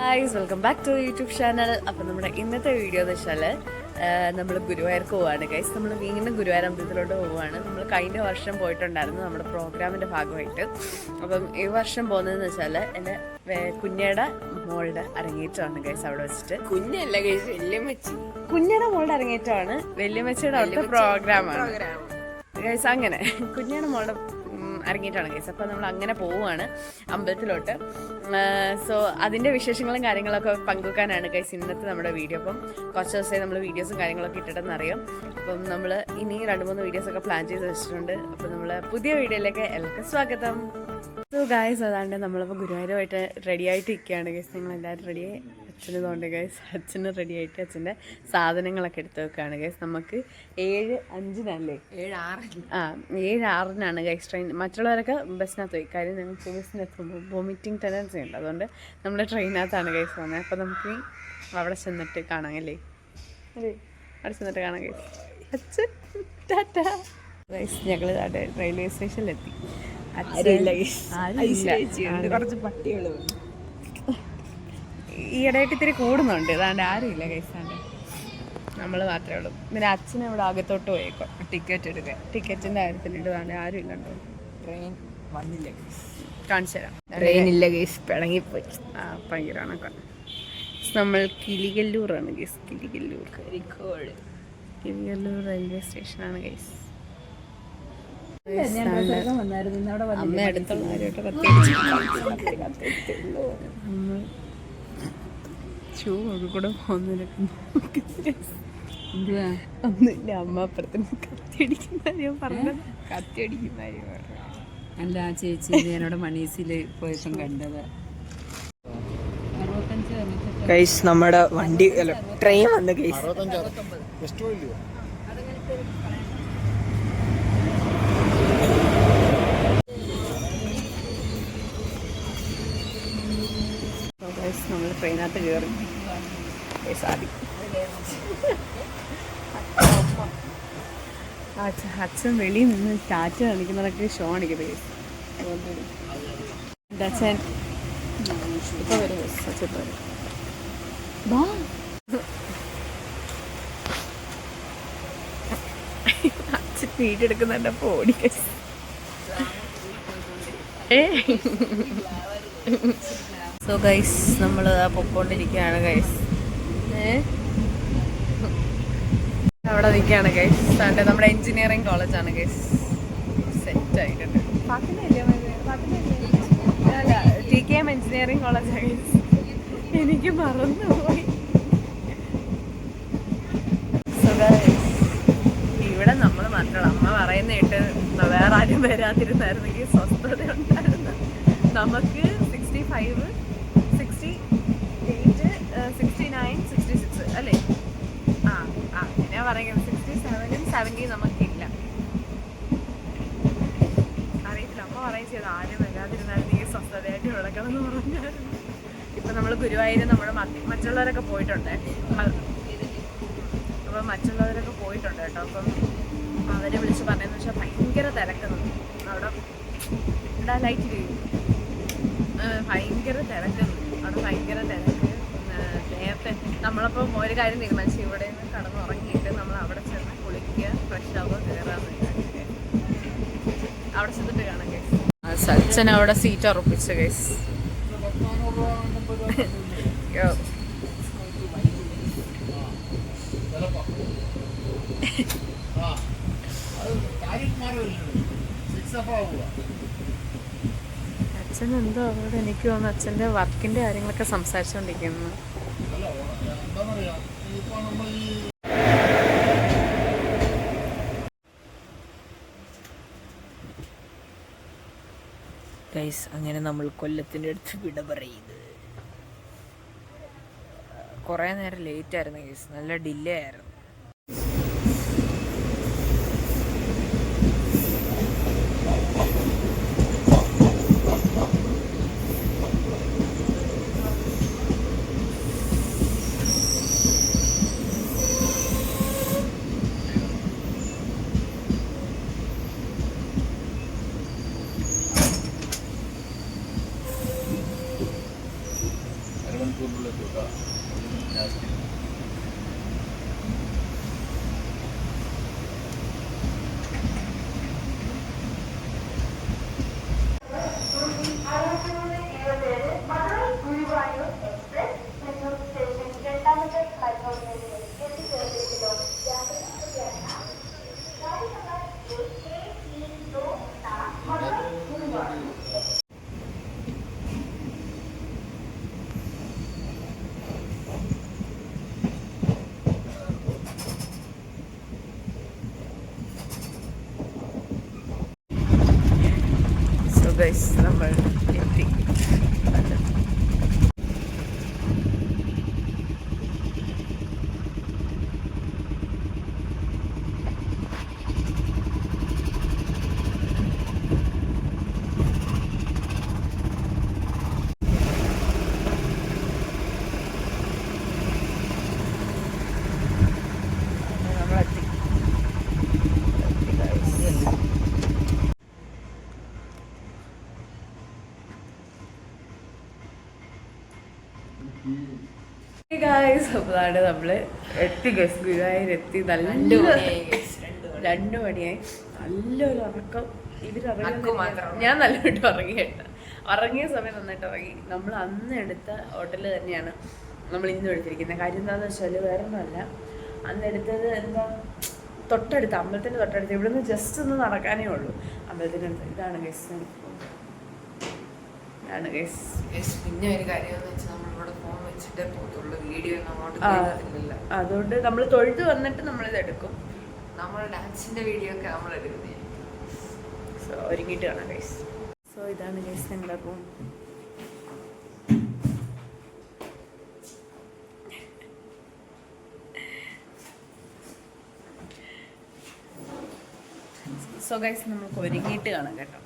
Guys welcome back to YouTube channel. അപ്പം നമ്മുടെ ഇന്നത്തെ വീഡിയോ എന്ന് വെച്ചാൽ നമ്മൾ ഗുരുവായൂർക്ക് പോവാണ് ഗൈസ്. നമ്മൾ വീണ്ടും ഗുരുവായൂർ അമ്പലത്തിലോട്ട് പോവുകയാണ്. നമ്മൾ കഴിഞ്ഞ വർഷം പോയിട്ടുണ്ടായിരുന്നു നമ്മുടെ പ്രോഗ്രാമിൻ്റെ ഭാഗമായിട്ട്. അപ്പം ഈ വർഷം പോകുന്നതെന്ന് വെച്ചാൽ എൻ്റെ കുഞ്ഞയുടെ മോളുടെ അരങ്ങേറ്റമാണ് ഗൈസ്. അവിടെ വെച്ചിട്ട് കുഞ്ഞല്ല ഗൈസ്, വല്യമ്മച്ചി. കുഞ്ഞയുടെ മോളുടെ അരങ്ങേറ്റമാണ്, വല്യമ്മച്ചിയുടെ അവിടുത്തെ പ്രോഗ്രാമാണ് ഗൈസ്. അങ്ങനെ കുഞ്ഞയുടെ മോളുടെ അരങ്ങേറ്റാണ് ഗൈസ്. അപ്പം നമ്മൾ അങ്ങനെ പോവുകയാണ് അമ്പലത്തിലോട്ട്. സോ അതിൻ്റെ വിശേഷങ്ങളും കാര്യങ്ങളൊക്കെ പങ്കുവെക്കാനാണ് ഗൈസ് ഇന്നത്തെ നമ്മുടെ വീഡിയോ. അപ്പം കുറച്ച് ദിവസമായി നമ്മൾ വീഡിയോസും കാര്യങ്ങളൊക്കെ ഇട്ടിട്ടെന്നറിയാം. അപ്പം നമ്മൾ ഇനി 2-3 വീഡിയോസൊക്കെ പ്ലാൻ ചെയ്ത് വെച്ചിട്ടുണ്ട്. അപ്പം നമ്മൾ പുതിയ വീഡിയോയിലേക്ക് എല്ലാവർക്കും സ്വാഗതം. സോ ഗൈസ് അതാണ്ട് നമ്മളിപ്പോൾ ഗുരുവായൂരുമായിട്ട് റെഡി ആയിട്ട് ഇരിക്കുകയാണ് ഗൈസ്. നിങ്ങളെല്ലാവരും റെഡിയായി. അച്ഛന് തോന്നുന്നുണ്ട് ഗൈസ്, അച്ഛന് റെഡി ആയിട്ട് അച്ഛൻ്റെ സാധനങ്ങളൊക്കെ എടുത്ത് വെക്കുകയാണ് ഗൈസ്. നമുക്ക് 7:05 7:06 ഗൈസ് ട്രെയിൻ. മറ്റുള്ളവരൊക്കെ ബസ്സിനകത്ത് പോയി. കാര്യം ഞങ്ങൾക്ക് ബസ്സിനെത്തുമ്പോൾ വോമിറ്റിംഗ് ടെൻഡൻസി ഉണ്ട്, അതുകൊണ്ട് നമ്മൾ ട്രെയിനകത്താണ് ഗൈസ് പോകുന്നത്. അപ്പോൾ നമുക്ക് അവിടെ ചെന്നിട്ട് കാണാം അല്ലേ? അല്ലേ, അവിടെ ചെന്നിട്ട് കാണാം ഗൈസ്. അച്ഛൻ ടാറ്റ ഗൈസ്. ഞങ്ങൾ റെയിൽവേ സ്റ്റേഷനിലെത്തി. കുറച്ച് പട്ടികൾ ഈയിടെയായിട്ട് ഇത്തിരി കൂടുന്നുണ്ട്. ഇതാണ്ട് ആരുമില്ല ഗൈസാണ്ട്, നമ്മൾ മാത്രമേ ഉള്ളൂ. പിന്നെ അച്ഛനെ ഇവിടെ അകത്തോട്ട് പോയേക്കോ ടിക്കറ്റ് എടുക്കാൻ. ടിക്കറ്റിൻ്റെ കാര്യത്തിൽ ഇടാണ്ട് ആരും ഇല്ലണ്ടോ. ട്രെയിൻ വന്നില്ല, കാണിച്ചു തരാം. ട്രെയിൻ ഇല്ല ഗൈസ്, പിണങ്ങിപ്പോയി. ഭയങ്കരമാണ്. നമ്മൾ കിളികല്ലൂറാണ് ഗൈസ്. കിളികല്ലൂർ റെയിൽവേ സ്റ്റേഷനാണ് ഗൈസ്. അമ്മ അടുത്തുള്ള കാര്യമായിട്ട് ഷൂ ഒക്കെ കൂടെ പോകുന്നതിനൊക്കെ ഒന്നുമില്ല. അമ്മ അപ്പുറത്തിന് കത്തിയടിക്കുന്ന കാര്യം പറഞ്ഞത്. കത്തിയടിക്കുന്ന കാര്യം പറഞ്ഞു. അല്ല, ആ ചേച്ചി ഞാനവിടെ മണീസിൽ പോയപ്പം കണ്ടത്. ഗൈസ് നമ്മുടെ വണ്ടി അല്ല ട്രെയിൻ വന്ന് ഗൈസ്. നമ്മൾ ട്രെയിനകത്ത് കയറി സാധി. അച്ഛൻ വെളിയിൽ നിന്ന് ടാറ്റ കാണിക്കുന്നതൊക്കെ ഷോ കാണിക്കുന്നത്. എൻ്റെ അച്ഛൻ ഇപ്പോൾ വരും. അച്ഛൻ വരും. അച്ഛൻ വീടെടുക്കുന്നുണ്ട് പോടി. സോ ഗൈസ് നമ്മൾ പൊക്കോണ്ടിരിക്കുകയാണ് ഗൈസ്. അവിടെ നിൽക്കുകയാണ് ഗൈസ്. അതിൻ്റെ നമ്മുടെ എഞ്ചിനീയറിംഗ് കോളേജാണ് ഗൈസ്. സെറ്റ് ആയിട്ടുണ്ട്. അല്ല, TKM എഞ്ചിനീയറിംഗ് കോളേജാണ് ഗൈസ്. എനിക്ക് മറന്നുപോയി. സോ ഗൈസ് ഇവിടെ നമ്മൾ മാത്രമല്ല. അമ്മ പറയുന്ന കേട്ട് വേറെ ആരും വരാതിരുന്നായിരുന്നെങ്കിൽ സ്വസ്ഥത ഉണ്ടായിരുന്നു. നമുക്ക് 65, 68, 69, 66 അല്ലേ? ഞാൻ പറയുന്നത് 67, 70 നമുക്കില്ല. അറിയത്തില്ല. അമ്മ പറയും ചെയ്ത് ആരും വരാതിരുന്നായിരുന്നെങ്കിൽ സ്വസ്ഥതയായിട്ട് വിളക്കണം എന്ന് പറഞ്ഞായിരുന്നു. ഇപ്പം നമ്മൾ ഗുരുവായൂർ നമ്മുടെ മറ്റുള്ളവരൊക്കെ പോയിട്ടുണ്ട്. അപ്പം മറ്റുള്ളവരൊക്കെ പോയിട്ടുണ്ട് കേട്ടോ. അപ്പം അവരെ വിളിച്ച് പറഞ്ഞതെന്ന് വെച്ചാൽ ഭയങ്കര തിരക്കുന്നു അവിടെ. എന്താ ലൈറ്റ് ചെയ്യും, ഭയങ്കര തിരക്കുന്നു അവിടെ. ഭയങ്കര തിരക്ക്. നേരത്തെ നമ്മളപ്പം ഒരു കാര്യം തീരുമാനിച്ചു, ഇവിടെ നിന്ന് കടന്നുറങ്ങിയിട്ട് നമ്മൾ അവിടെ ചെന്ന് കുളിക്കുക, ഫ്രഷ് ആവുക, കയറാന്ന് വിചാരിക്കുക. അവിടെ ചെന്നിട്ട് കാണാം ഗൈസ്. അച്ഛൻ അവിടെ സീറ്റ് ഉറപ്പിച്ചു ഗൈസ്. അച്ഛൻ എന്തോ അവിടെ എനിക്ക് തോന്നുന്നു അച്ഛൻ്റെ വർക്കിൻ്റെ കാര്യങ്ങളൊക്കെ സംസാരിച്ചുകൊണ്ടിരിക്കുന്നു. ഗൈസ് അങ്ങനെ നമ്മൾ കൊല്ലത്തിൻ്റെ അടുത്ത് വിട പറയുന്നത്. കുറേ നേരം ലേറ്റ് ആയിരുന്നു ഗൈസ്, നല്ല ഡിലേ ആയിരുന്നു. നമ്മൾ എത്തി. അപ്പോഴാണ് നമ്മള് എത്തി ഗസ് ഗുരുവായൂരെത്തി. നല്ല 2 മണിയായി. നല്ലൊരു ഉറക്കം. ഞാൻ നല്ലതായിട്ട് ഉറങ്ങിയിട്ട് ഉറങ്ങിയ സമയം നന്നായിട്ട് ഉറങ്ങി. നമ്മൾ അന്ന് എടുത്ത ഹോട്ടൽ തന്നെയാണ് നമ്മൾ ഇന്നും എടുത്തിരിക്കുന്നത്. കാര്യം എന്താണെന്ന് വെച്ചാൽ വേറെ ഒന്നുമല്ല, അന്ന് എടുത്തത് എന്താ തൊട്ടടുത്ത്, അമ്പലത്തിൻ്റെ തൊട്ടടുത്ത്. ഇവിടുന്ന് ജസ്റ്റ് ഒന്ന് നടക്കാനേ ഉള്ളൂ അമ്പലത്തിനടുത്ത്. ഇതാണ് ഗസ്. പിന്നെ ഒരു കാര്യം എന്ന് വെച്ചാൽ നമ്മളിവിടെ ഫോൺ വെച്ചിട്ടേ പോകത്തുള്ളൂ, വീഡിയോ അങ്ങോട്ട്. അതുകൊണ്ട് നമ്മൾ തൊഴുത് വന്നിട്ട് നമ്മളിത് എടുക്കും. നമ്മൾ ഡാൻസിന്റെ വീഡിയോ ഒക്കെ നമ്മൾ എടുക്കുന്നത്. സോ ഒരുങ്ങിയിട്ട് കാണാം ഗൈസ്. സോ ഇതാണ് ഗൈസ് ഞങ്ങളുടെ റൂം. സോ ഗൈസ് നമുക്ക് ഒരുങ്ങിയിട്ട് കാണാം കേട്ടോ.